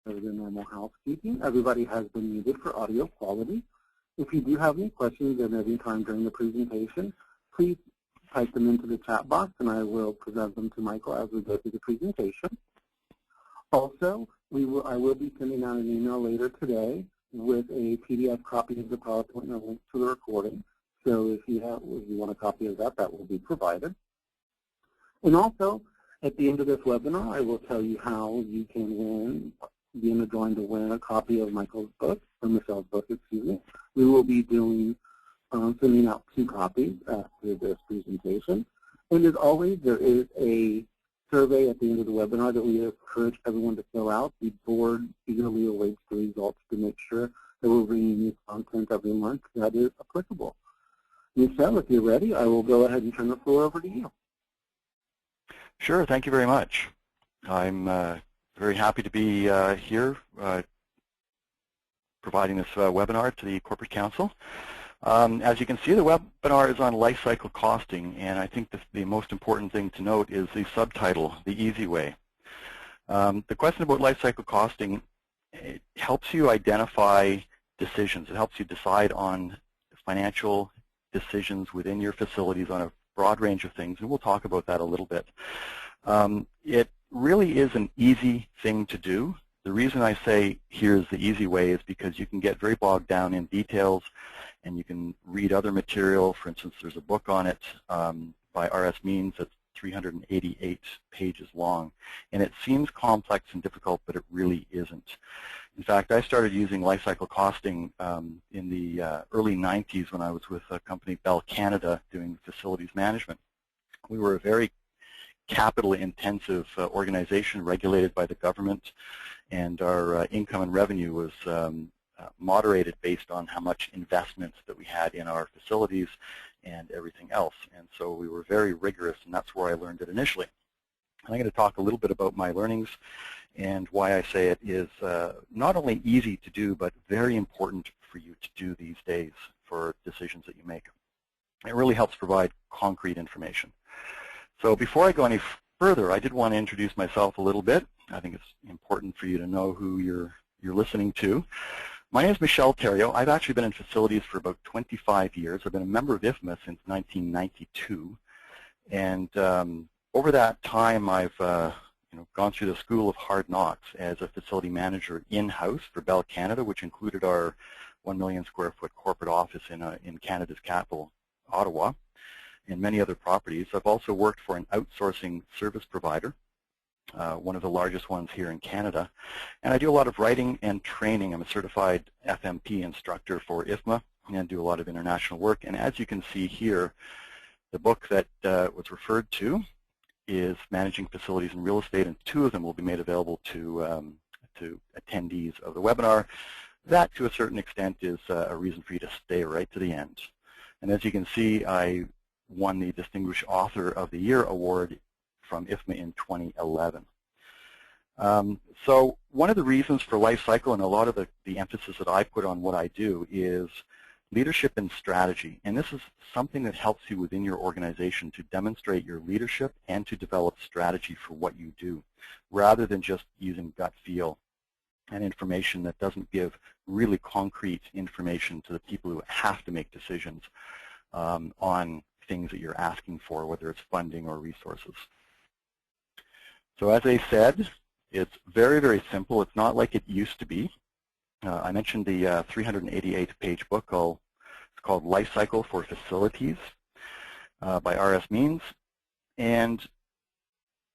Other than normal housekeeping, everybody has been muted for audio quality. If you do have any questions at any time during the presentation, please type them into the chat box and I will present them to Michael as we go through the presentation. Also, I will be sending out an email later today with a PDF copy of the PowerPoint and a link to the recording. So if you want a copy of that, that will be provided. And also, at the end of this webinar, I will tell you how you can be in the drawing to win a copy of Michael's book, or Michel's book, excuse me. We will be sending out 2 copies after this presentation. And as always, there is a survey at the end of the webinar that we encourage everyone to fill out. The board eagerly awaits the results to make sure that we're bringing new content every month that is applicable. Michel, if you're ready, I will go ahead and turn the floor over to you. Sure, thank you very much. I'm very happy to be here providing this webinar to the Corporate Council. As you can see, the webinar is on life cycle costing, and I think the most important thing to note is the subtitle, The Easy Way. The question about life cycle costing, it helps you identify decisions. It helps you decide on financial decisions within your facilities on a broad range of things, and we'll talk about that a little bit. It really is an easy thing to do. The reason I say here's the easy way is because you can get very bogged down in details and you can read other material. For instance, there's a book on it by R.S. Means that's 388 pages long. And it seems complex and difficult, but it really isn't. In fact, I started using life cycle costing in the early 90s when I was with a company, Bell Canada, doing facilities management. We were a very capital-intensive organization regulated by the government, and our income and revenue was moderated based on how much investment that we had in our facilities and everything else. And so we were very rigorous, and that's where I learned it initially. I'm going to talk a little bit about my learnings and why I say it is not only easy to do, but very important for you to do these days for decisions that you make. It really helps provide concrete information. So before I go any further, I did want to introduce myself a little bit. I think it's important for you to know who you're listening to. My name is Michel Theriault. I've actually been in facilities for about 25 years. I've been a member of IFMA since 1992. And over that time, I've gone through the school of hard knocks as a facility manager in-house for Bell Canada, which included our 1 million square foot corporate office in Canada's capital, Ottawa, and many other properties. I've also worked for an outsourcing service provider, one of the largest ones here in Canada. And I do a lot of writing and training. I'm a certified FMP instructor for IFMA and do a lot of international work. And as you can see here, the book that was referred to is Managing Facilities and Real Estate, and 2 of them will be made available to attendees of the webinar. That, to a certain extent, is a reason for you to stay right to the end. And as you can see, I won the Distinguished Author of the Year Award from IFMA in 2011. So one of the reasons for life cycle, and a lot of the emphasis that I put on what I do, is leadership and strategy. And this is something that helps you within your organization to demonstrate your leadership and to develop strategy for what you do, rather than just using gut feel and information that doesn't give really concrete information to the people who have to make decisions on things that you're asking for, whether it's funding or resources. So as I said, it's very, very simple. It's not like it used to be. I mentioned the 388-page book. It's called Lifecycle for Facilities by R.S. Means. And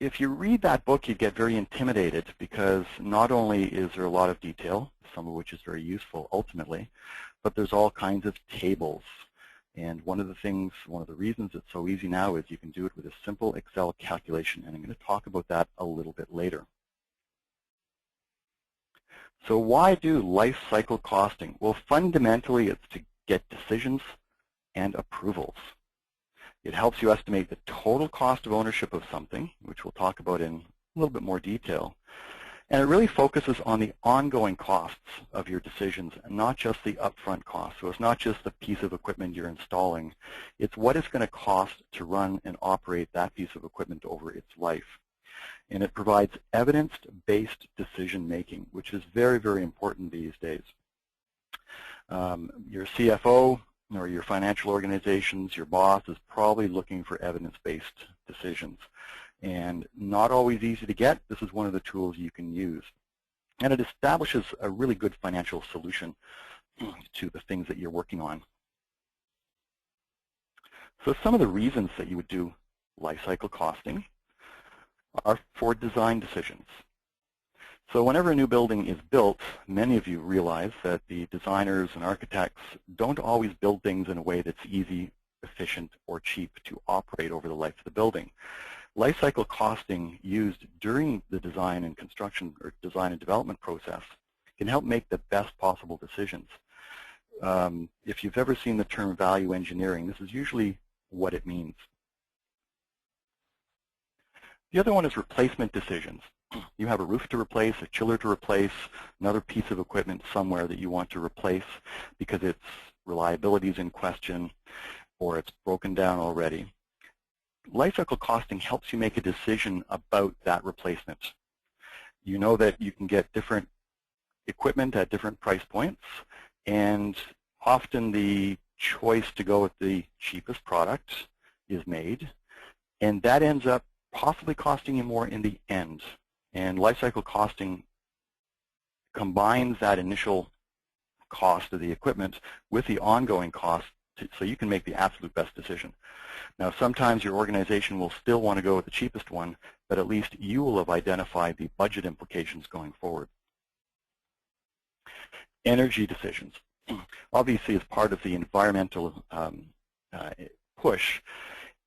if you read that book, you get very intimidated because not only is there a lot of detail, some of which is very useful ultimately, but there's all kinds of tables. And one of the reasons it's so easy now is you can do it with a simple Excel calculation, and I'm going to talk about that a little bit later. So why do life cycle costing? Well, fundamentally, it's to get decisions and approvals. It helps you estimate the total cost of ownership of something, which we'll talk about in a little bit more detail. And it really focuses on the ongoing costs of your decisions, and not just the upfront costs. So it's not just the piece of equipment you're installing. It's what it's going to cost to run and operate that piece of equipment over its life. And it provides evidence-based decision-making, which is very, very important these days. Your CFO or your financial organizations, your boss is probably looking for evidence-based decisions. And not always easy to get. This is one of the tools you can use. And it establishes a really good financial solution to the things that you're working on. So some of the reasons that you would do life cycle costing are for design decisions. So whenever a new building is built, many of you realize that the designers and architects don't always build things in a way that's easy, efficient, or cheap to operate over the life of the building. Life cycle costing used during the design and construction or design and development process can help make the best possible decisions. If you've ever seen the term value engineering, this is usually what it means. The other one is replacement decisions. You have a roof to replace, a chiller to replace, another piece of equipment somewhere that you want to replace because its reliability is in question or it's broken down already. Lifecycle costing helps you make a decision about that replacement. You know that you can get different equipment at different price points, and often the choice to go with the cheapest product is made, and that ends up possibly costing you more in the end. And lifecycle costing combines that initial cost of the equipment with the ongoing cost so you can make the absolute best decision. Now, sometimes your organization will still want to go with the cheapest one, but at least you will have identified the budget implications going forward. Energy decisions. Obviously, as part of the environmental push,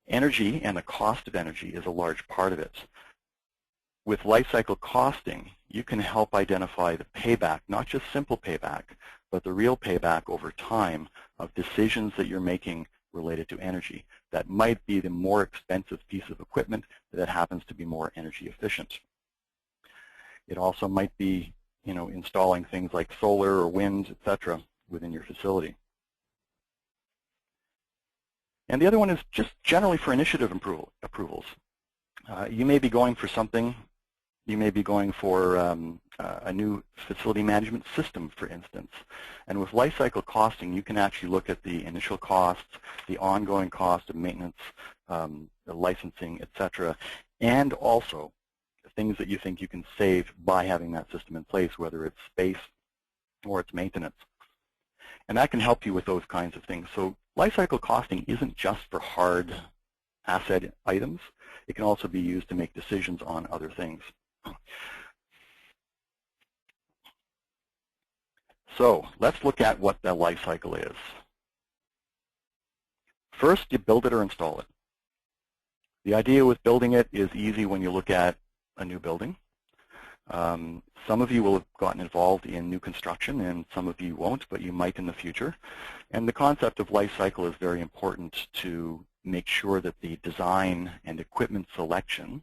energy and the cost of energy is a large part of it. With life cycle costing, you can help identify the payback, not just simple payback, but the real payback over time of decisions that you're making related to energy. That might be the more expensive piece of equipment that happens to be more energy efficient. It also might be, installing things like solar or wind, etc., within your facility. And the other one is just generally for initiative approvals. You may be going for something. You may be going for a new facility management system, for instance. And with life cycle costing, you can actually look at the initial costs, the ongoing cost of maintenance, the licensing, etc., and also things that you think you can save by having that system in place, whether it's space or it's maintenance. And that can help you with those kinds of things. So life cycle costing isn't just for hard asset items. It can also be used to make decisions on other things. So let's look at what the life cycle is. First, you build it or install it. The idea with building it is easy when you look at a new building. Some of you will have gotten involved in new construction, and some of you won't, but you might in the future. And the concept of life cycle is very important to make sure that the design and equipment selection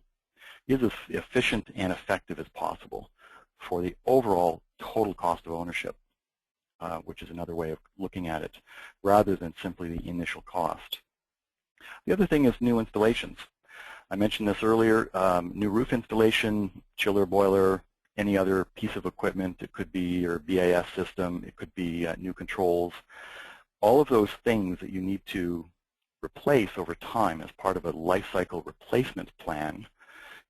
is as efficient and effective as possible for the overall total cost of ownership, which is another way of looking at it, rather than simply the initial cost. The other thing is new installations. I mentioned this earlier, new roof installation, chiller, boiler, any other piece of equipment. It could be your BAS system. It could be new controls. All of those things that you need to replace over time as part of a life cycle replacement plan,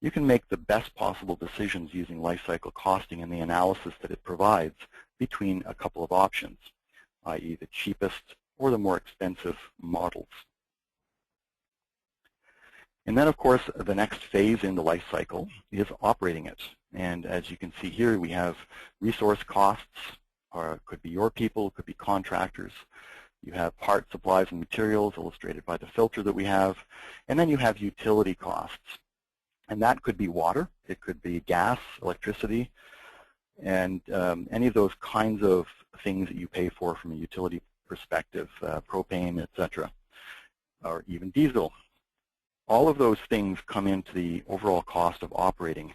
you can make the best possible decisions using life cycle costing and the analysis that it provides between a couple of options, i.e. the cheapest or the more expensive models. And then, of course, the next phase in the life cycle is operating it. And as you can see here, we have resource costs, or it could be your people, it could be contractors. You have parts, supplies, and materials illustrated by the filter that we have. And then you have utility costs. And that could be water, it could be gas, electricity, and any of those kinds of things that you pay for from a utility perspective, propane, etc., or even diesel. All of those things come into the overall cost of operating.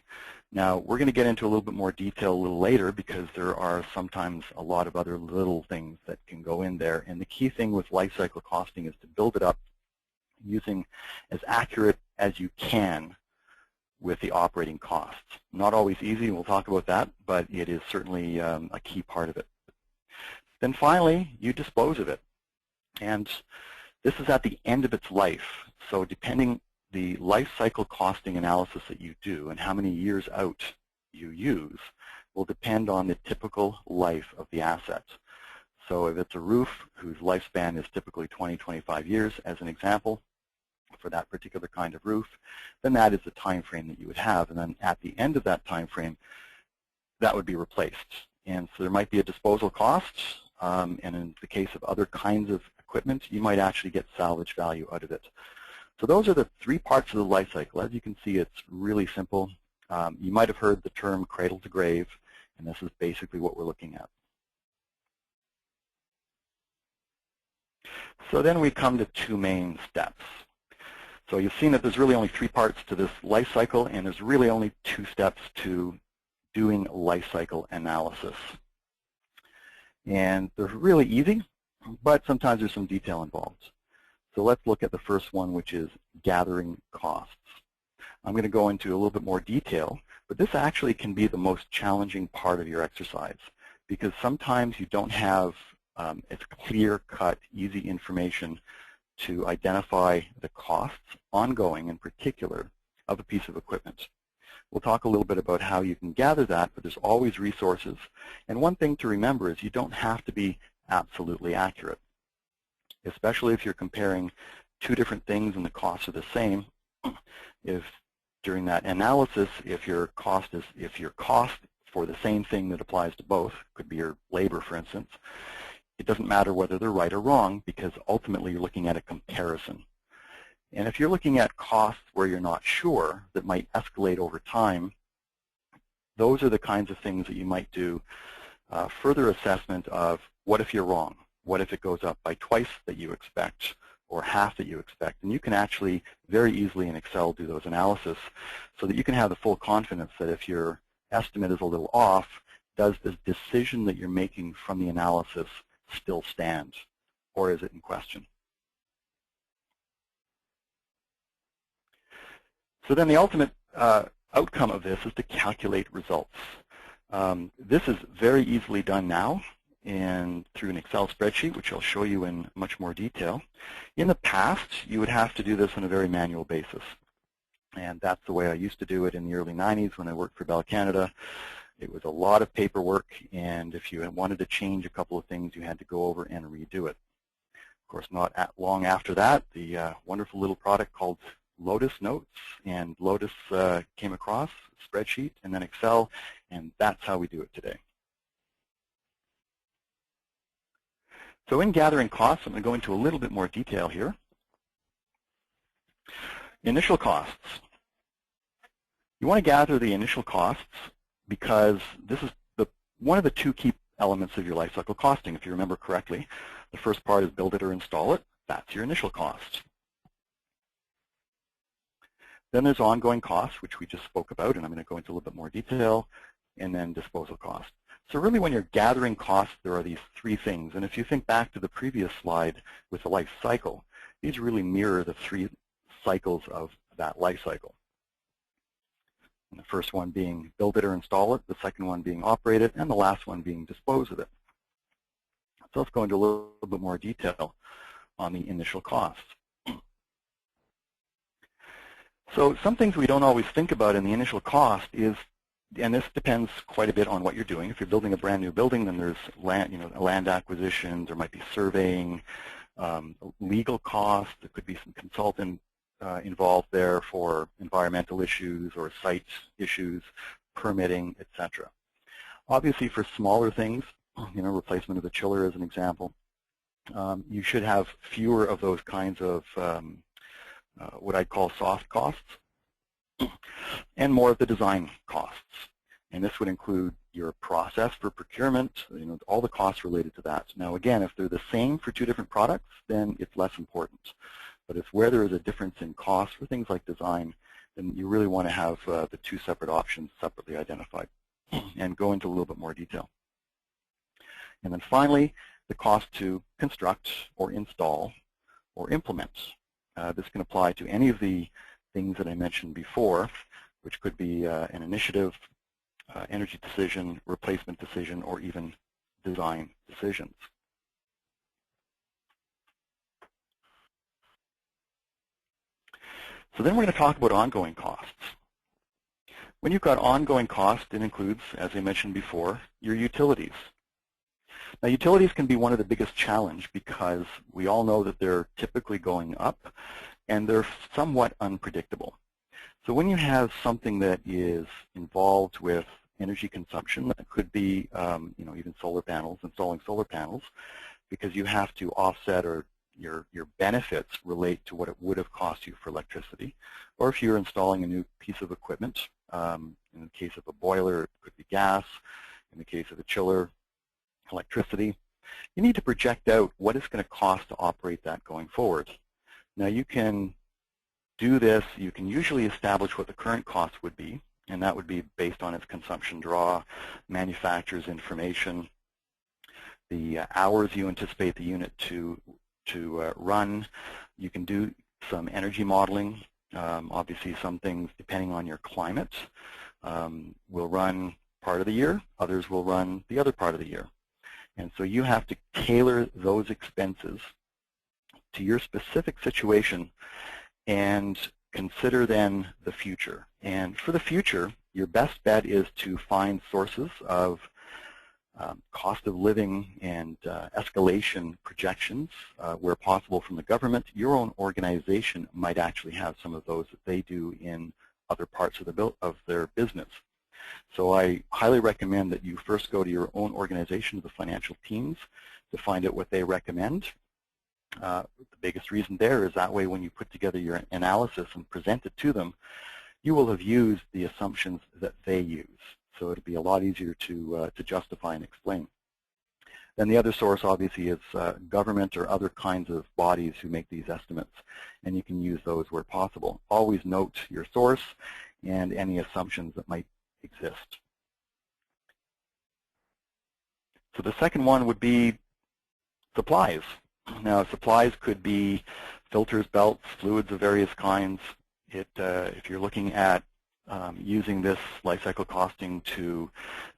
Now, we're going to get into a little bit more detail a little later because there are sometimes a lot of other little things that can go in there. And the key thing with life cycle costing is to build it up using as accurate as you can with the operating costs. Not always easy, and we'll talk about that, but it is certainly a key part of it. Then finally, you dispose of it. And this is at the end of its life. So depending the life cycle costing analysis that you do and how many years out you use will depend on the typical life of the asset. So if it's a roof whose lifespan is typically 20, 25 years, as an example, for that particular kind of roof, then that is the time frame that you would have. And then at the end of that time frame, that would be replaced. And so there might be a disposal cost, and in the case of other kinds of equipment, you might actually get salvage value out of it. So those are the three parts of the life cycle. As you can see, it's really simple. You might have heard the term cradle to grave, and this is basically what we're looking at. So then we come to two main steps. So you've seen that there's really only three parts to this life cycle, and there's really only two steps to doing life cycle analysis. And they're really easy, but sometimes there's some detail involved. So let's look at the first one, which is gathering costs. I'm going to go into a little bit more detail, but this actually can be the most challenging part of your exercise, because sometimes you don't have as clear-cut, easy information to identify the costs, ongoing in particular, of a piece of equipment. We'll talk a little bit about how you can gather that, but there's always resources. And one thing to remember is you don't have to be absolutely accurate, especially if you're comparing two different things and the costs are the same. If during that analysis, if your cost for the same thing that applies to both, could be your labor, for instance, it doesn't matter whether they're right or wrong, because ultimately you're looking at a comparison. And if you're looking at costs where you're not sure, that might escalate over time, those are the kinds of things that you might do further assessment of what if you're wrong? What if it goes up by twice that you expect or half that you expect? And you can actually very easily in Excel do those analysis so that you can have the full confidence that if your estimate is a little off, does the decision that you're making from the analysis still stand, or is it in question? So then the ultimate outcome of this is to calculate results. This is very easily done now through an Excel spreadsheet, which I'll show you in much more detail. In the past, you would have to do this on a very manual basis. And that's the way I used to do it in the early 90s when I worked for Bell Canada. It was a lot of paperwork, and if you wanted to change a couple of things, you had to go over and redo it. Of course, not long after that, the wonderful little product called Lotus Notes, and Lotus came across, a spreadsheet, and then Excel, and that's how we do it today. So in gathering costs, I'm going to go into a little bit more detail here. Initial costs. You want to gather the initial costs because this is one of the two key elements of your lifecycle costing. If you remember correctly, the first part is build it or install it. That's your initial cost. Then there's ongoing costs, which we just spoke about, and I'm going to go into a little bit more detail, and then disposal costs. So really when you're gathering costs, there are these three things. And if you think back to the previous slide with the life cycle, these really mirror the three cycles of that life cycle. And the first one being build it or install it, the second one being operate it, and the last one being dispose of it. So let's go into a little bit more detail on the initial costs. So some things we don't always think about in the initial cost is, and this depends quite a bit on what you're doing. If you're building a brand new building, then there's land acquisition, there might be surveying, legal costs, there could be some consultant involved there for environmental issues or site issues, permitting, etc. Obviously for smaller things, replacement of the chiller as an example, you should have fewer of those kinds of what I'd call soft costs, and more of the design costs. And this would include your process for procurement, all the costs related to that. Now again, if they're the same for two different products, then it's less important. But if where there is a difference in cost for things like design, then you really want to have the two separate options separately identified and go into a little bit more detail. And then finally, the cost to construct or install or implement. This can apply to any of the things that I mentioned before, which could be an initiative, energy decision, replacement decision, or even design decisions. So then we're going to talk about ongoing costs. When you've got ongoing costs, it includes, as I mentioned before, your utilities. Now, utilities can be one of the biggest challenges because we all know that they're typically going up and they're somewhat unpredictable. So when you have something that is involved with energy consumption, that could be even solar panels, installing solar panels, because you have to offset or your benefits relate to what it would have cost you for electricity. Or if you're installing a new piece of equipment, in the case of a boiler, it could be gas. In the case of a chiller, electricity. You need to project out what it's going to cost to operate that going forward. Now you can do this, you can usually establish what the current cost would be, and that would be based on its consumption draw, manufacturer's information, the hours you anticipate the unit to run. You can do some energy modeling. Obviously some things, depending on your climate, will run part of the year, others will run the other part of the year. And so you have to tailor those expenses to your specific situation and consider then the future. And for the future, your best bet is to find sources of cost of living and escalation projections where possible from the government. Your own organization might actually have some of those that they do in other parts of their business. So I highly recommend that you first go to your own organization, the financial teams, to find out what they recommend. The biggest reason there is that way when you put together your analysis and present it to them, you will have used the assumptions that they use. So it'll be a lot easier to justify and explain. Then the other source obviously is government or other kinds of bodies who make these estimates, and you can use those where possible. Always note your source and any assumptions that might exist. So the second one would be supplies. Now supplies could be filters, belts, fluids of various kinds. If you're looking at using this life cycle costing to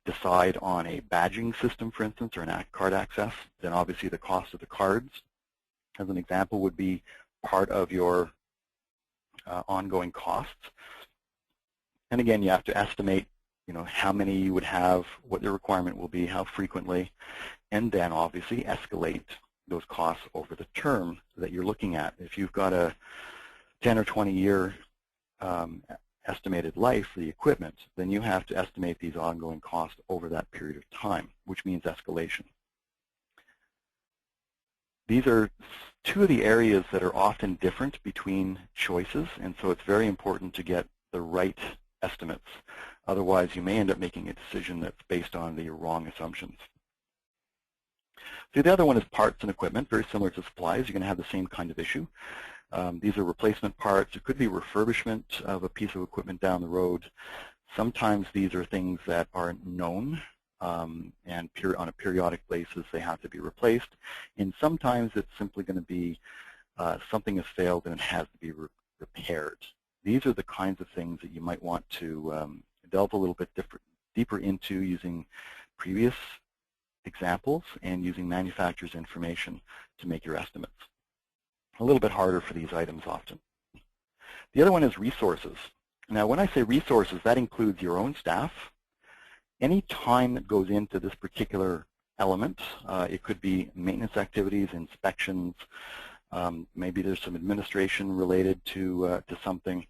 decide on a badging system, for instance, or an card access, then obviously the cost of the cards, as an example, would be part of your ongoing costs. And again, you have to estimate, how many you would have, what the requirement will be, how frequently, and then obviously escalate those costs over the term that you're looking at. If you've got a 10 or 20 year estimated life for the equipment, then you have to estimate these ongoing costs over that period of time, which means escalation. These are two of the areas that are often different between choices, and so it's very important to get the right estimates. Otherwise, you may end up making a decision that's based on the wrong assumptions. So the other one is parts and equipment, very similar to supplies. You're going to have the same kind of issue. These are replacement parts. It could be refurbishment of a piece of equipment down the road. Sometimes these are things that aren't known, and on a periodic basis they have to be replaced. And sometimes it's simply going to be something has failed and it has to be repaired. These are the kinds of things that you might want to delve a little bit deeper into using previous examples and using manufacturer's information to make your estimates. A little bit harder for these items often. The other one is resources. Now when I say resources, that includes your own staff. Any time that goes into this particular element, it could be maintenance activities, inspections, maybe there's some administration related to something.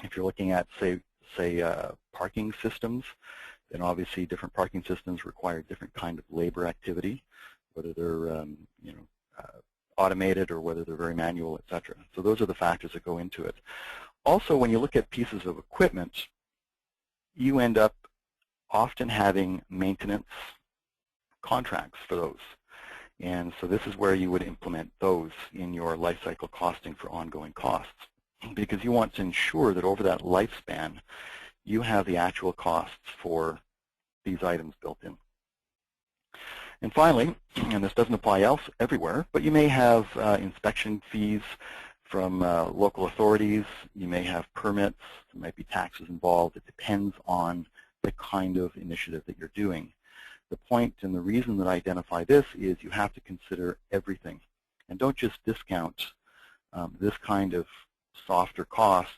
If you're looking at, say parking systems, then obviously different parking systems require different kind of labor activity, whether they're automated or whether they're very manual, etc. So those are the factors that go into it. Also, when you look at pieces of equipment, you end up often having maintenance contracts for those. And so this is where you would implement those in your life cycle costing for ongoing costs, because you want to ensure that over that lifespan you have the actual costs for these items built in. And finally, and this doesn't apply everywhere, but you may have inspection fees from local authorities. You may have permits. There might be taxes involved. It depends on the kind of initiative that you're doing. The point and the reason that I identify this is you have to consider everything. And don't just discount this kind of softer costs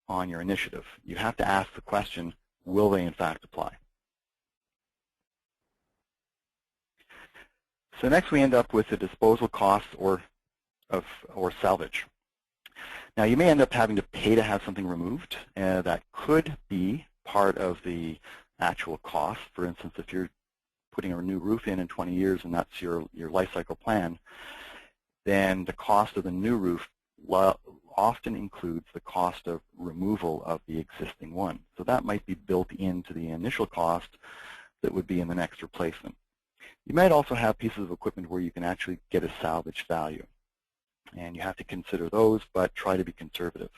on your initiative. You have to ask the question, will they in fact apply? So next we end up with the disposal costs or salvage. Now you may end up having to pay to have something removed. That could be part of the actual cost. For instance, if you're putting a new roof in 20 years and that's your life cycle plan, then the cost of the new roof often includes the cost of removal of the existing one. So that might be built into the initial cost that would be in the next replacement. You might also have pieces of equipment where you can actually get a salvage value. And you have to consider those, but try to be conservative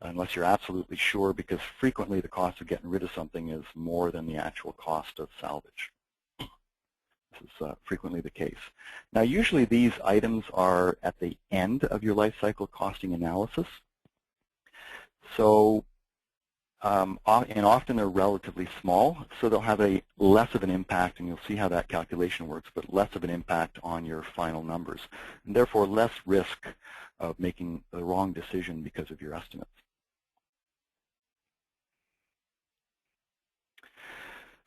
unless you're absolutely sure, because frequently the cost of getting rid of something is more than the actual cost of salvage. This is frequently the case. Now usually these items are at the end of your life cycle costing analysis. So and often they're relatively small, so they'll have a less of an impact, and you'll see how that calculation works, but less of an impact on your final numbers, and therefore less risk of making the wrong decision because of your estimates.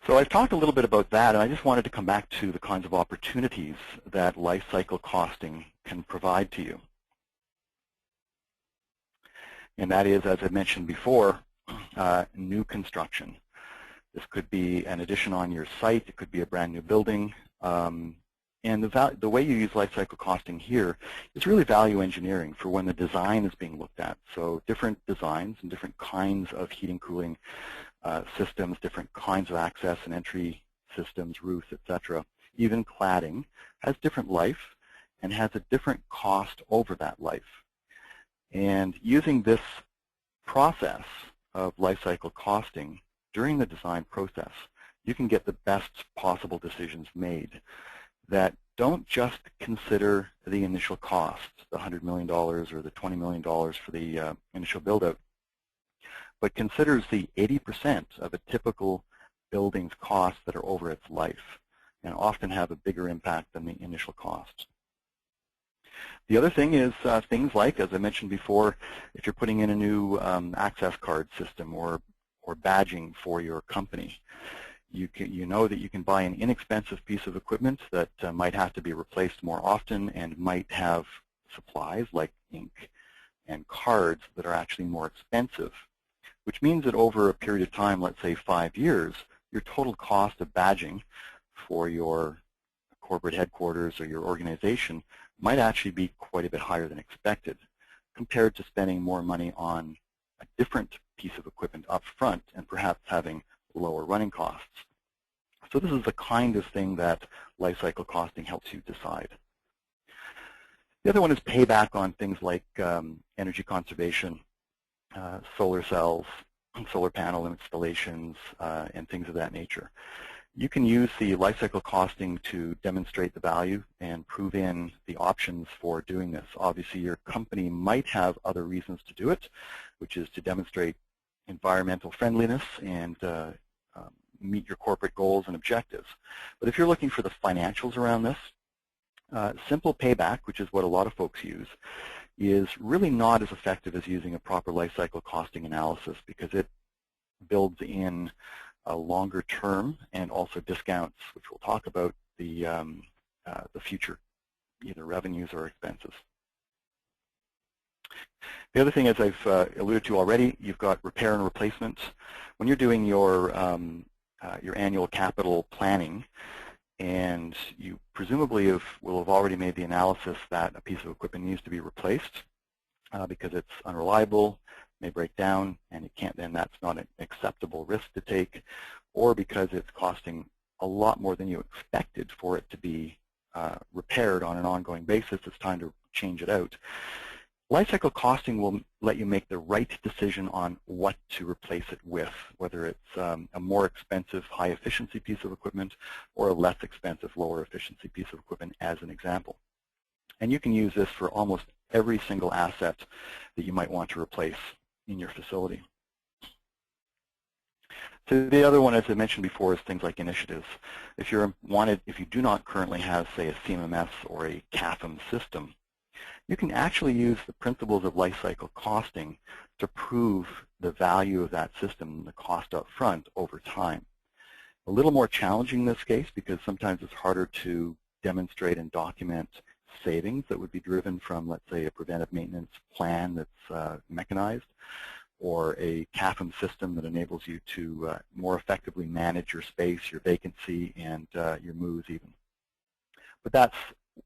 So I've talked a little bit about that, and I just wanted to come back to the kinds of opportunities that life cycle costing can provide to you. And that is, as I mentioned before, new construction. This could be an addition on your site. It could be a brand new building. And the way you use life cycle costing here is really value engineering for when the design is being looked at. So different designs and different kinds of heating, cooling systems, different kinds of access and entry systems, roofs, etc. Even cladding has different life and has a different cost over that life. And using this process of life cycle costing during the design process, you can get the best possible decisions made that don't just consider the initial cost, the $100 million or the $20 million for the initial build-out, but considers the 80% of a typical building's costs that are over its life and often have a bigger impact than the initial cost. The other thing is things like, as I mentioned before, if you're putting in a new access card system or badging for your company, you know that you can buy an inexpensive piece of equipment that might have to be replaced more often and might have supplies like ink and cards that are actually more expensive, which means that over a period of time, let's say 5 years, your total cost of badging for your corporate headquarters or your organization might actually be quite a bit higher than expected compared to spending more money on a different piece of equipment up front and perhaps having lower running costs. So this is the kind of thing that life cycle costing helps you decide. The other one is payback on things like energy conservation, solar cells, solar panel installations, and things of that nature. You can use the life cycle costing to demonstrate the value and prove in the options for doing this. Obviously, your company might have other reasons to do it, which is to demonstrate environmental friendliness and meet your corporate goals and objectives. But if you're looking for the financials around this, simple payback, which is what a lot of folks use, is really not as effective as using a proper life cycle costing analysis because it builds in a longer term and also discounts, which we'll talk about, the future either revenues or expenses. The other thing, as I've alluded to already, you've got repair and replacement. When you're doing your annual capital planning, and you presumably will have already made the analysis that a piece of equipment needs to be replaced because it's unreliable, may break down, and it can't, then that's not an acceptable risk to take, or because it's costing a lot more than you expected for it to be repaired on an ongoing basis, it's time to change it out. Lifecycle costing will let you make the right decision on what to replace it with, whether it's a more expensive, high-efficiency piece of equipment or a less expensive, lower-efficiency piece of equipment, as an example. And you can use this for almost every single asset that you might want to replace in your facility. So the other one, as I mentioned before, is things like initiatives. If you do not currently have, say, a CMMS or a CAFM system, you can actually use the principles of life cycle costing to prove the value of that system, the cost up front over time. A little more challenging in this case because sometimes it's harder to demonstrate and document savings that would be driven from, let's say, a preventive maintenance plan that's mechanized, or a CAFM system that enables you to more effectively manage your space, your vacancy, and your moves even. But that's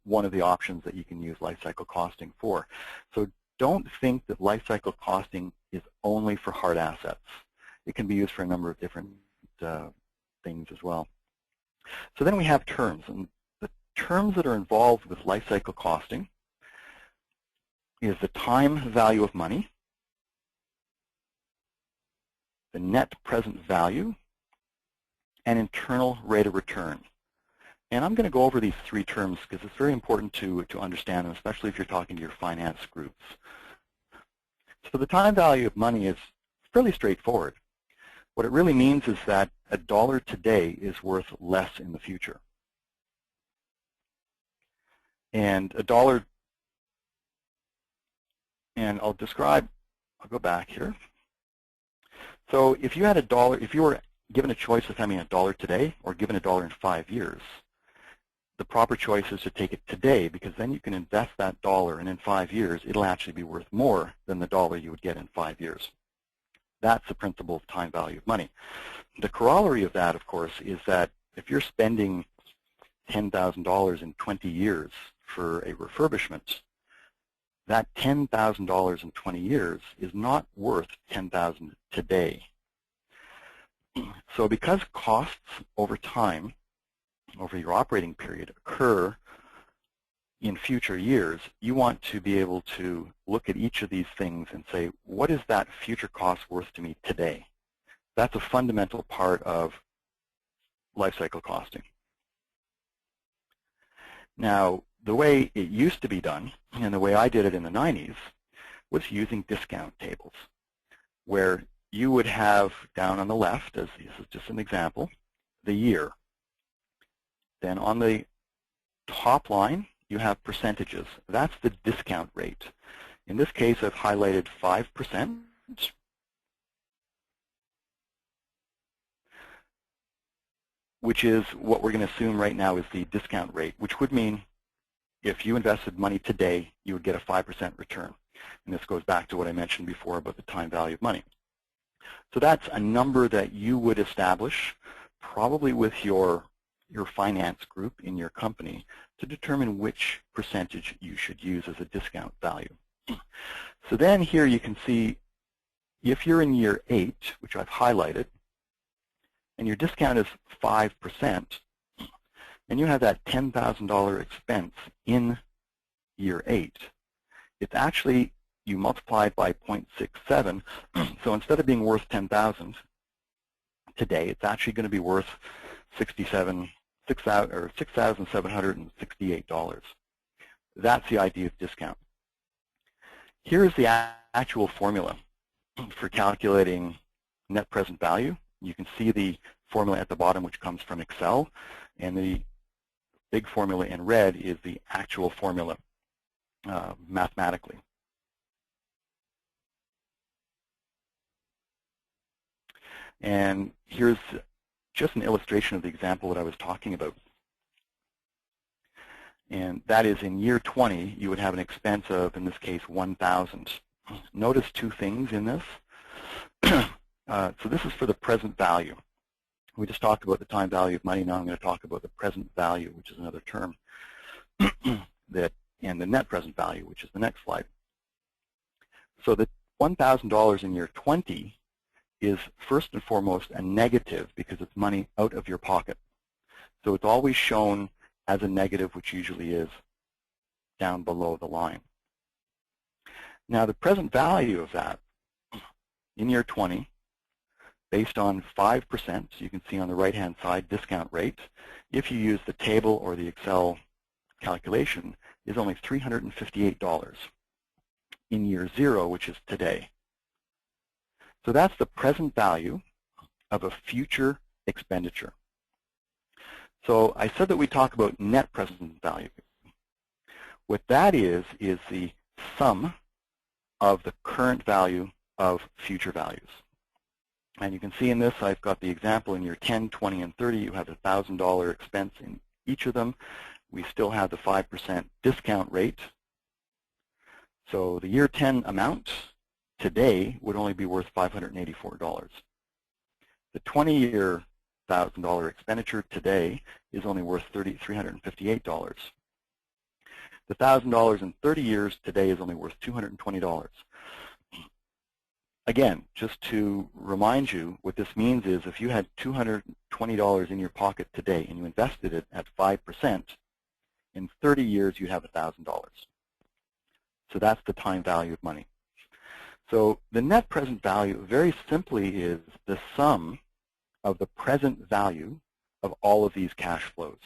one of the options that you can use life cycle costing for. So don't think that life cycle costing is only for hard assets. It can be used for a number of different things as well. So then we have terms, and the terms that are involved with life cycle costing is the time value of money, the net present value, and internal rate of return. And I'm going to go over these three terms because it's very important to understand them, especially if you're talking to your finance groups. So the time value of money is fairly straightforward. What it really means is that a dollar today is worth less in the future. And a dollar, and I'll go back here. So if you had a dollar, if you were given a choice of having a dollar today or given a dollar in 5 years, the proper choice is to take it today, because then you can invest that dollar, and in 5 years it'll actually be worth more than the dollar you would get in 5 years. That's the principle of time value of money. The corollary of that, of course, is that if you're spending $10,000 in 20 years for a refurbishment, that $10,000 in 20 years is not worth $10,000 today. So because costs over time, over your operating period, occur in future years, you want to be able to look at each of these things and say, what is that future cost worth to me today? That's a fundamental part of life cycle costing. Now, the way it used to be done, and the way I did it in the 90s, was using discount tables, where you would have down on the left, as this is just an example, the year. Then on the top line, you have percentages. That's the discount rate. In this case, I've highlighted 5%. Which is what we're going to assume right now is the discount rate, which would mean if you invested money today, you would get a 5% return. And this goes back to what I mentioned before about the time value of money. So that's a number that you would establish probably with your finance group in your company to determine which percentage you should use as a discount value. So then here you can see if you're in year 8, which I've highlighted, and your discount is 5%, and you have that $10,000 expense in year 8, it's actually, you multiply it by 0.67, so instead of being worth $10,000 today, it's actually going to be worth $6,768. That's the idea of discount. Here's the actual formula for calculating net present value. You can see the formula at the bottom, which comes from Excel, and the big formula in red is the actual formula mathematically. And here's just an illustration of the example that I was talking about. And that is in year 20, you would have an expense of, in this case, $1,000. Notice two things in this. So this is for the present value. We just talked about the time value of money. Now I'm going to talk about the present value, which is another term, and the net present value, which is the next slide. So the $1,000 in year 20 is first and foremost a negative because it's money out of your pocket. So it's always shown as a negative, which usually is down below the line. Now the present value of that in year 20, based on 5%, so you can see on the right-hand side discount rate, if you use the table or the Excel calculation, is only $358. in year 0, which is today. So that's the present value of a future expenditure. So I said that we talk about net present value. What that is the sum of the current value of future values. And you can see in this, I've got the example in year 10, 20, and 30. You have a $1,000 expense in each of them. We still have the 5% discount rate. So the year 10 amount today would only be worth $584. The 20-year $1,000 expenditure today is only worth $358. The $1,000 in 30 years today is only worth $220. Again, just to remind you, what this means is if you had $220 in your pocket today and you invested it at 5%, in 30 years you have $1,000. So that's the time value of money. So the net present value very simply is the sum of the present value of all of these cash flows.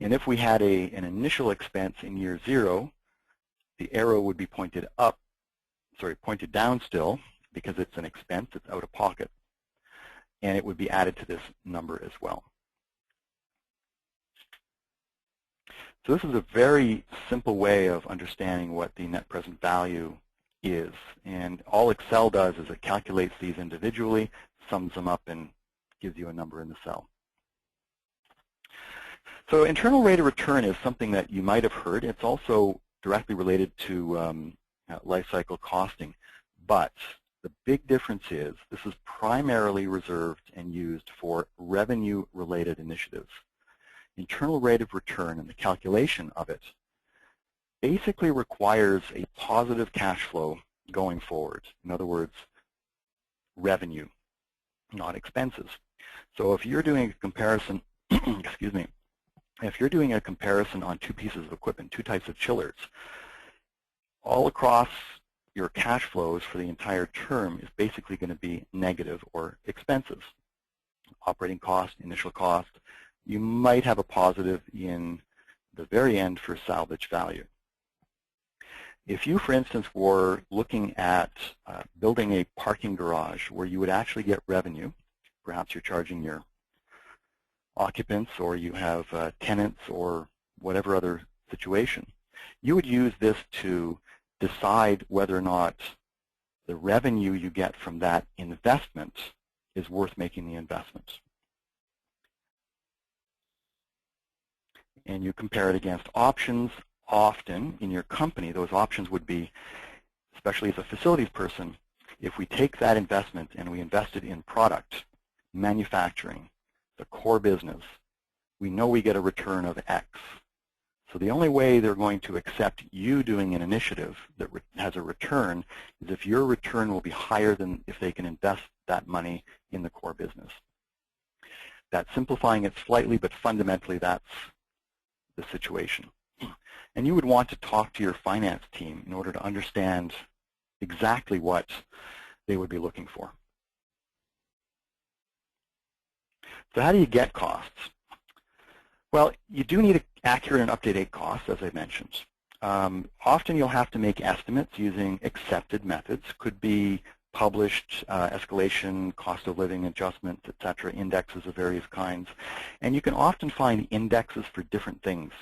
And if we had an initial expense in year 0, the arrow would be pointed down still, because it's an expense, it's out of pocket. And it would be added to this number as well. So this is a very simple way of understanding what the net present value is. And all Excel does is it calculates these individually, sums them up, and gives you a number in the cell. So internal rate of return is something that you might have heard. It's also directly related to life cycle costing. But the big difference is this is primarily reserved and used for revenue-related initiatives. Internal rate of return and the calculation of it basically requires a positive cash flow going forward. In other words, revenue, not expenses. So if you're doing a comparison, excuse me, if you're doing a comparison on two pieces of equipment, two types of chillers, all across your cash flows for the entire term is basically going to be negative or expensive. Operating cost, initial cost. You might have a positive in the very end for salvage value. If you, for instance, were looking at building a parking garage where you would actually get revenue, perhaps you're charging your occupants or you have tenants or whatever other situation, you would use this to decide whether or not the revenue you get from that investment is worth making the investment. And you compare it against options. Often in your company, those options would be, especially as a facilities person, if we take that investment and we invest it in product, manufacturing, the core business, we know we get a return of X. So the only way they're going to accept you doing an initiative that has a return is if your return will be higher than if they can invest that money in the core business. That's simplifying it slightly, but fundamentally that's the situation. And you would want to talk to your finance team in order to understand exactly what they would be looking for. So how do you get costs? Well, you do need accurate and up-to-date costs, as I mentioned. Often you'll have to make estimates using accepted methods. Could be published escalation, cost of living adjustments, etc., indexes of various kinds. And you can often find indexes for different things.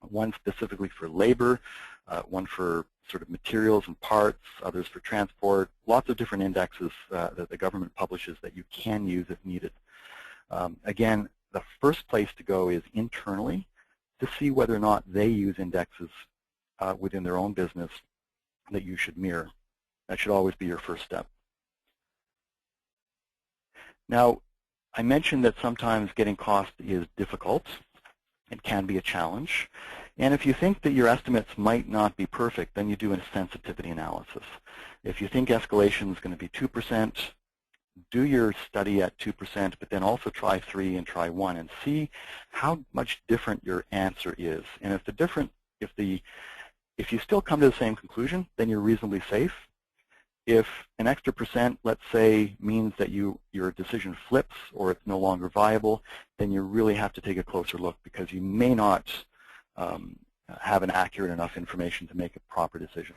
One specifically for labor, one for sort of materials and parts, others for transport, lots of different indexes that the government publishes that you can use if needed. Again, the first place to go is internally to see whether or not they use indexes within their own business that you should mirror. That should always be your first step. Now, I mentioned that sometimes getting cost is difficult. It can be a challenge. And if you think that your estimates might not be perfect, then you do a sensitivity analysis. If you think escalation is going to be 2%, do your study at 2%, but then also try 3 and try 1 and see how much different your answer is. And if you still come to the same conclusion, then you're reasonably safe. If an extra percent, let's say, means that your decision flips or it's no longer viable, then you really have to take a closer look because you may not have an accurate enough information to make a proper decision.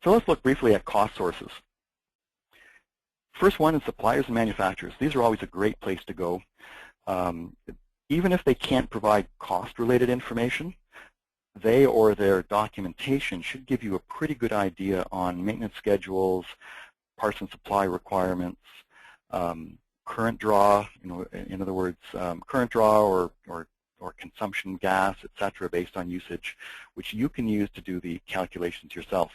So let's look briefly at cost sources. First one is suppliers and manufacturers. These are always a great place to go. Even if they can't provide cost-related information, they or their documentation should give you a pretty good idea on maintenance schedules, parts and supply requirements, current draw, in other words, current draw or consumption gas, etc., based on usage, which you can use to do the calculations yourself.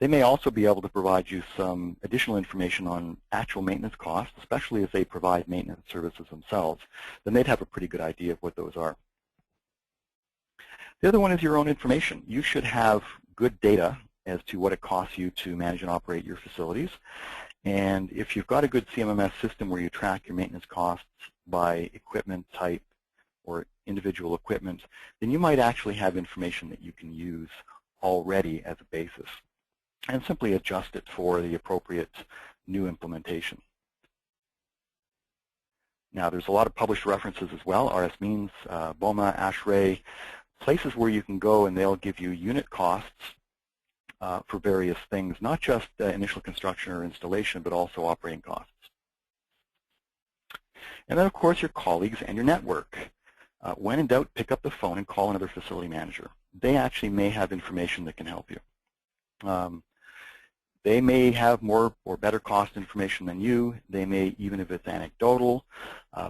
They may also be able to provide you some additional information on actual maintenance costs, especially if they provide maintenance services themselves. Then they'd have a pretty good idea of what those are. The other one is your own information. You should have good data as to what it costs you to manage and operate your facilities. And if you've got a good CMMS system where you track your maintenance costs by equipment type or individual equipment, then you might actually have information that you can use already as a basis and simply adjust it for the appropriate new implementation. Now, there's a lot of published references as well, RS Means, BOMA, ASHRAE, places where you can go and they'll give you unit costs for various things, not just initial construction or installation, but also operating costs. And then, of course, your colleagues and your network. When in doubt, pick up the phone and call another facility manager. They actually may have information that can help you. They may have more or better cost information than you. They may, even if it's anecdotal,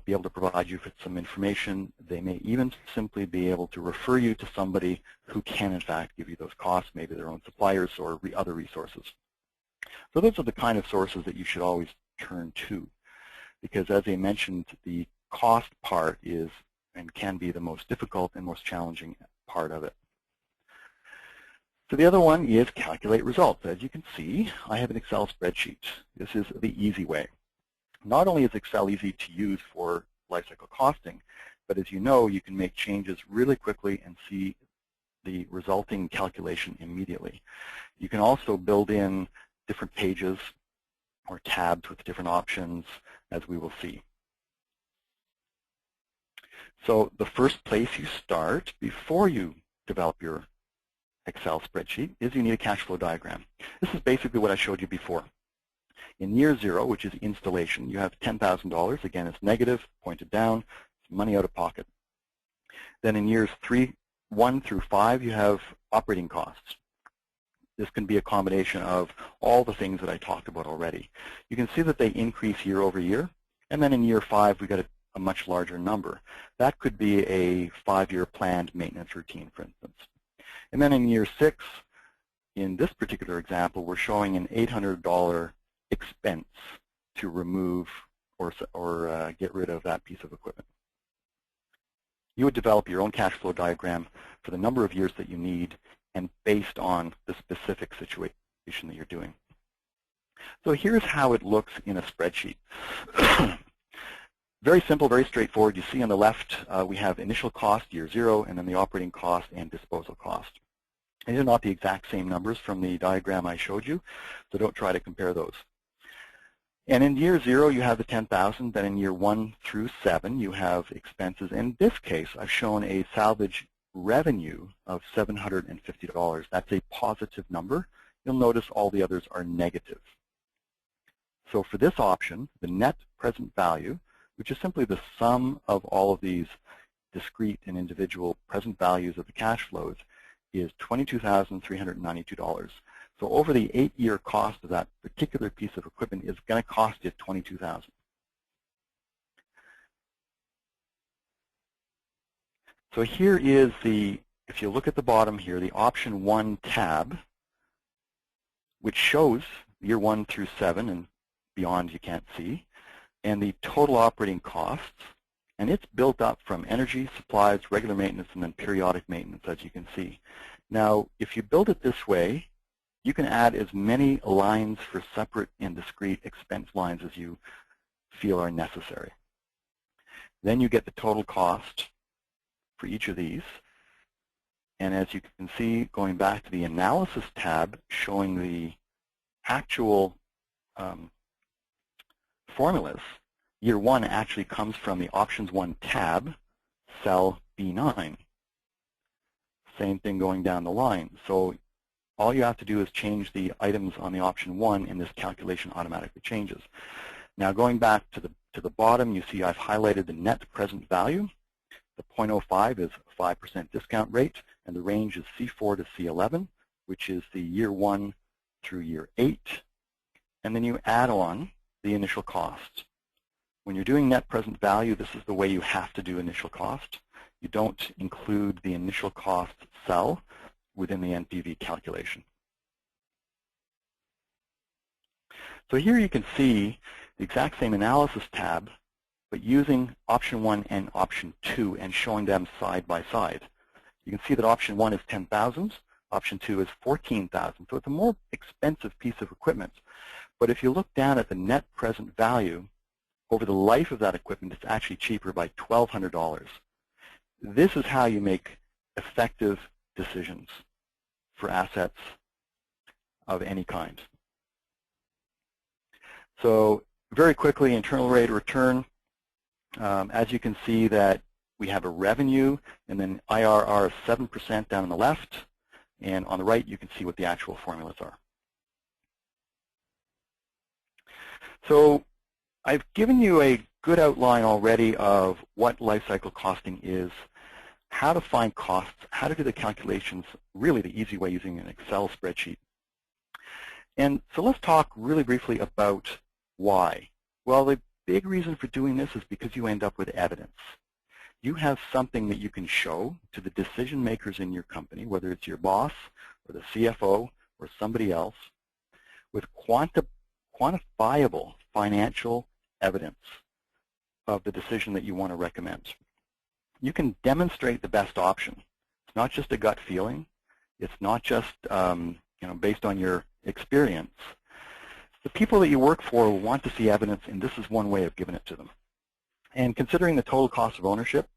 be able to provide you with some information. They may even simply be able to refer you to somebody who can, in fact, give you those costs, maybe their own suppliers or other resources. So those are the kind of sources that you should always turn to, because as I mentioned, the cost part is and can be the most difficult and most challenging part of it. So the other one is calculate results. As you can see, I have an Excel spreadsheet. This is the easy way. Not only is Excel easy to use for lifecycle costing, but as you know, you can make changes really quickly and see the resulting calculation immediately. You can also build in different pages or tabs with different options, as we will see. So the first place you start before you develop your Excel spreadsheet is you need a cash flow diagram. This is basically what I showed you before. In year 0, which is installation, you have $10,000. Again, it's negative, pointed down, it's money out of pocket. Then in years 1 through 5, you have operating costs. This can be a combination of all the things that I talked about already. You can see that they increase year over year, and then in year 5, we got a much larger number. That could be a 5-year planned maintenance routine, for instance. And then in year 6, in this particular example, we're showing an $800 expense to remove or get rid of that piece of equipment. You would develop your own cash flow diagram for the number of years that you need and based on the specific situation that you're doing. So here's how it looks in a spreadsheet. Very simple, very straightforward. You see on the left, we have initial cost, year 0, and then the operating cost and disposal cost. These are not the exact same numbers from the diagram I showed you, so don't try to compare those. And in year 0, you have the $10,000. Then in year 1 through 7, you have expenses. In this case, I've shown a salvage revenue of $750. That's a positive number. You'll notice all the others are negative. So for this option, the net present value, which is simply the sum of all of these discrete and individual present values of the cash flows, is $22,392. So over the 8-year cost of that particular piece of equipment is going to cost you $22,000. So here is the, if you look at the bottom here, the option 1 tab, which shows year 1 through 7, and beyond you can't see, and the total operating costs, and it's built up from energy, supplies, regular maintenance, and then periodic maintenance, as you can see. Now, if you build it this way, you can add as many lines for separate and discrete expense lines as you feel are necessary. Then you get the total cost for each of these. And as you can see, going back to the Analysis tab, showing the actual formulas, year 1 actually comes from the Options 1 tab, cell B9. Same thing going down the line. So all you have to do is change the items on the option 1, and this calculation automatically changes. Now going back to the bottom, you see I've highlighted the net present value. The 0.05 is a 5% discount rate, and the range is C4 to C11, which is the year 1 through year 8. And then you add on the initial cost. When you're doing net present value, this is the way you have to do initial cost. You don't include the initial cost cell within the NPV calculation. So here you can see the exact same analysis tab, but using option 1 and option 2 and showing them side by side. You can see that option 1 is 10,000, option 2 is 14,000. So it's a more expensive piece of equipment. But if you look down at the net present value, over the life of that equipment, it's actually cheaper by $1,200. This is how you make effective decisions for assets of any kind. So very quickly, internal rate of return. As you can see that we have a revenue, and then IRR is 7% down on the left, and on the right you can see what the actual formulas are. So I've given you a good outline already of what lifecycle costing is, how to find costs, how to do the calculations, really the easy way using an Excel spreadsheet. And so let's talk really briefly about why. Well, the big reason for doing this is because you end up with evidence. You have something that you can show to the decision makers in your company, whether it's your boss or the CFO or somebody else, with quantifiable financial evidence of the decision that you want to recommend. You can demonstrate the best option. It's not just a gut feeling. It's not just based on your experience. The people that you work for want to see evidence, and this is one way of giving it to them. And considering the total cost of ownership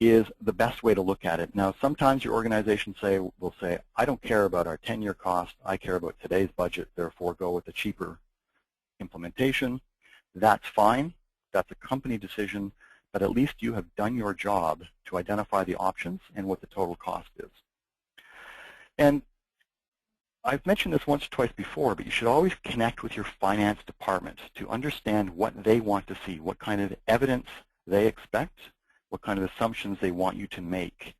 is the best way to look at it. Now, sometimes your organization will say, I don't care about our 10-year cost. I care about today's budget. Therefore, go with a cheaper implementation. That's fine. That's a company decision. But at least you have done your job to identify the options and what the total cost is. And I've mentioned this once or twice before, but you should always connect with your finance department to understand what they want to see, what kind of evidence they expect, what kind of assumptions they want you to make.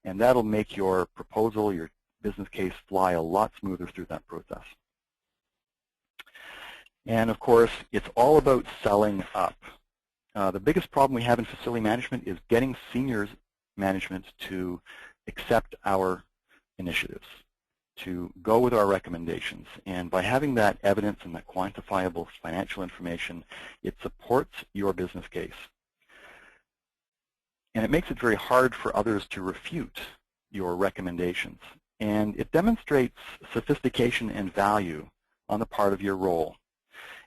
And that'll make your proposal, your business case fly a lot smoother through that process. And of course, it's all about selling up. The biggest problem we have in facility management is getting senior management to accept our initiatives, to go with our recommendations. And by having that evidence and that quantifiable financial information, it supports your business case. And it makes it very hard for others to refute your recommendations. And it demonstrates sophistication and value on the part of your role.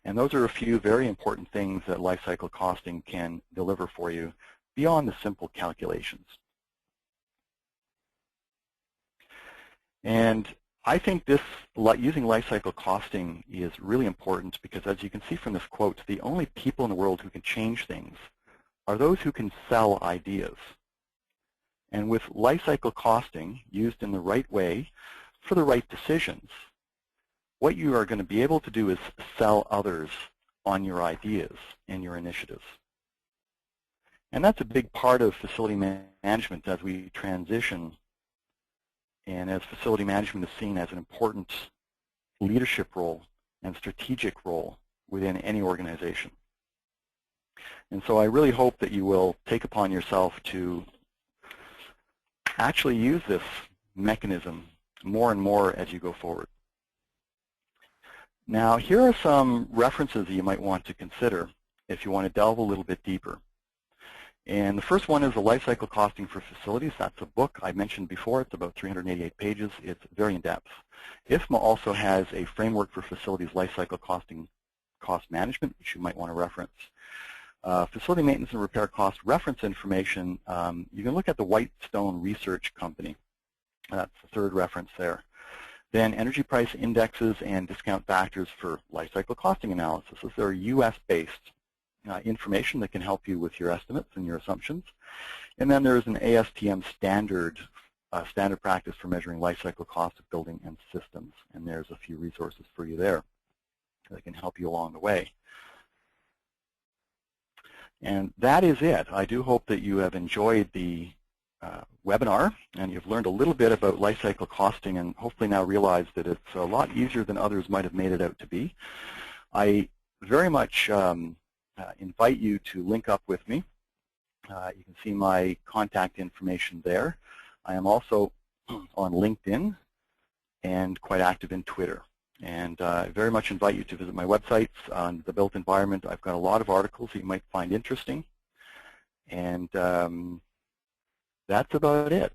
And those are a few very important things that lifecycle costing can deliver for you beyond the simple calculations. And I think using lifecycle costing is really important because, as you can see from this quote, the only people in the world who can change things are those who can sell ideas. And with lifecycle costing used in the right way for the right decisions, what you are going to be able to do is sell others on your ideas and your initiatives. And that's a big part of facility management as we transition, and as facility management is seen as an important leadership role and strategic role within any organization. And so I really hope that you will take upon yourself to actually use this mechanism more and more as you go forward. Now, here are some references that you might want to consider if you want to delve a little bit deeper. And the first one is the Lifecycle Costing for Facilities. That's a book I mentioned before. It's about 388 pages. It's very in-depth. IFMA also has a framework for facilities lifecycle costing, cost management, which you might want to reference. Facility maintenance and repair cost reference information, you can look at the Whitestone Research Company. That's the third reference there. Then energy price indexes and discount factors for lifecycle costing analysis. Those are US-based information that can help you with your estimates and your assumptions. And then there's an ASTM standard standard practice for measuring life cycle cost of building and systems. And there's a few resources for you there that can help you along the way. And that is it. I do hope that you have enjoyed the webinar and you've learned a little bit about life cycle costing and hopefully now realize that it's a lot easier than others might have made it out to be. I very much invite you to link up with me. You can see my contact information there. I am also on LinkedIn and quite active in Twitter. And I very much invite you to visit my websites on the built environment. I've got a lot of articles that you might find interesting. And that's about it.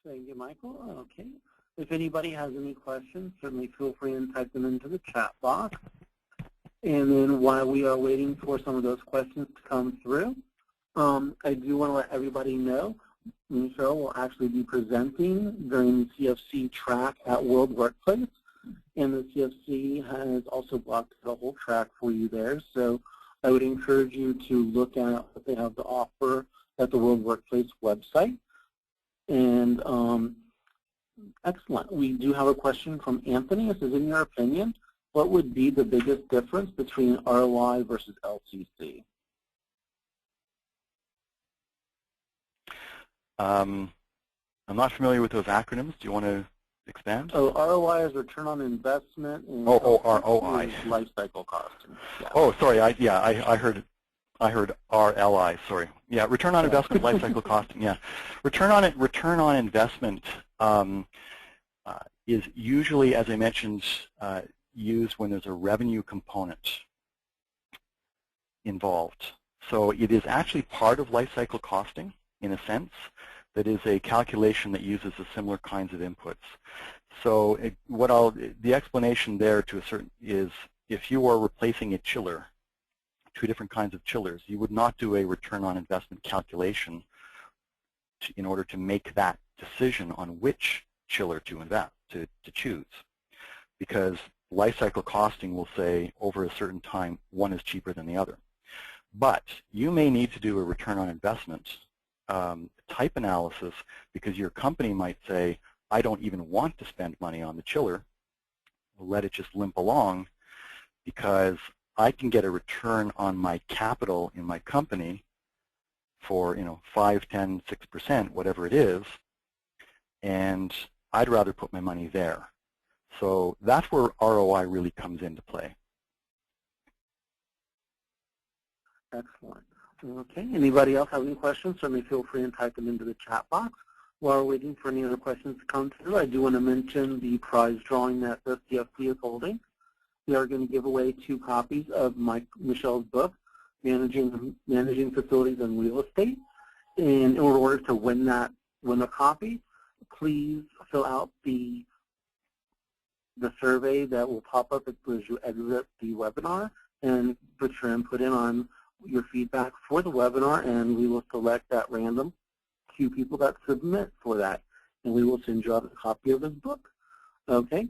Thank you, Michael. Okay. If anybody has any questions, certainly feel free and type them into the chat box. And then while we are waiting for some of those questions to come through, I do want to let everybody know Michel will actually be presenting during the CFC track at World Workplace. And the CFC has also blocked the whole track for you there. So I would encourage you to look at what they have to offer at the World Workplace website. And excellent. We do have a question from Anthony. It says, in your opinion, what would be the biggest difference between ROI versus LCC? I'm not familiar with those acronyms. Do you want to expand? So ROI is return on investment, and ROI is life cycle cost. Yeah. Oh, sorry. I heard RLI. Sorry. Yeah, return on investment, life cycle costing. Yeah, return on investment is usually, as I mentioned, used when there's a revenue component involved. So it is actually part of life cycle costing in a sense. That is a calculation that uses the similar kinds of inputs. So the explanation there to a certain is if you are replacing a chiller, two different kinds of chillers, you would not do a return on investment calculation in order to make that decision on which chiller to invest, to choose. Because life cycle costing will say over a certain time one is cheaper than the other. But you may need to do a return on investment type analysis because your company might say, I don't even want to spend money on the chiller. We'll let it just limp along because I can get a return on my capital in my company for 5, 10, 6%, whatever it is, and I'd rather put my money there. So that's where ROI really comes into play. Excellent. Okay, anybody else have any questions? Certainly feel free and type them into the chat box. While we're waiting for any other questions to come through, I do want to mention the prize drawing that the CFC is holding. We are going to give away 2 copies of Michel's book, Managing Facilities and Real Estate. And in order to win a copy, please fill out the survey that will pop up as you exit the webinar and put your input in on your feedback for the webinar, and we will select that random few people that submit for that, and we will send you out a copy of his book. Okay,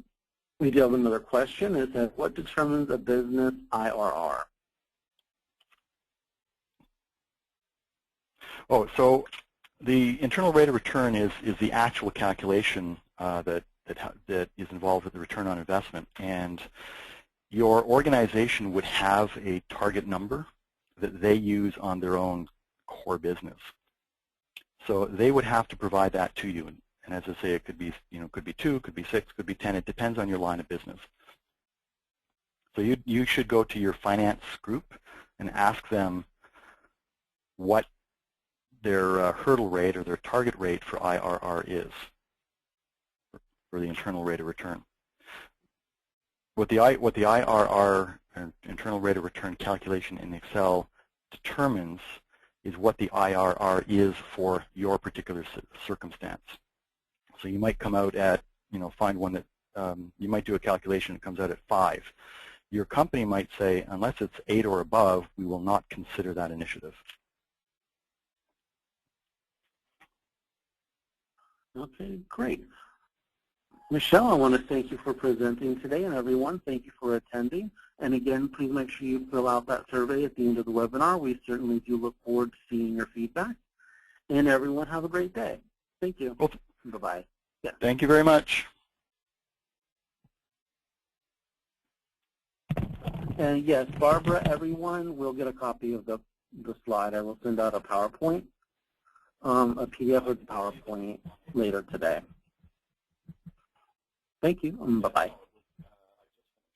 we do have another question. It says, what determines a business IRR? Oh, so the internal rate of return is the actual calculation that is involved with the return on investment, and your organization would have a target number that they use on their own core business. So they would have to provide that to you. And as I say, it could be, could be 2, could be 6, could be 10. It depends on your line of business. So you should go to your finance group and ask them what their hurdle rate or their target rate for IRR is, for the internal rate of return. What the IRR, internal rate of return calculation in Excel, determines is what the IRR is for your particular circumstance. So you might come out at, find one that, you might do a calculation that comes out at 5. Your company might say, unless it's 8 or above, we will not consider that initiative. Okay, great. Michelle, I want to thank you for presenting today, and everyone, thank you for attending. And again, please make sure you fill out that survey at the end of the webinar. We certainly do look forward to seeing your feedback. And everyone, have a great day. Thank you. Well, bye-bye. Yeah. Thank you very much. And yes, Barbara, everyone will get a copy of the slide. I will send out a PowerPoint, a PDF of the PowerPoint later today. Thank you. Bye-bye.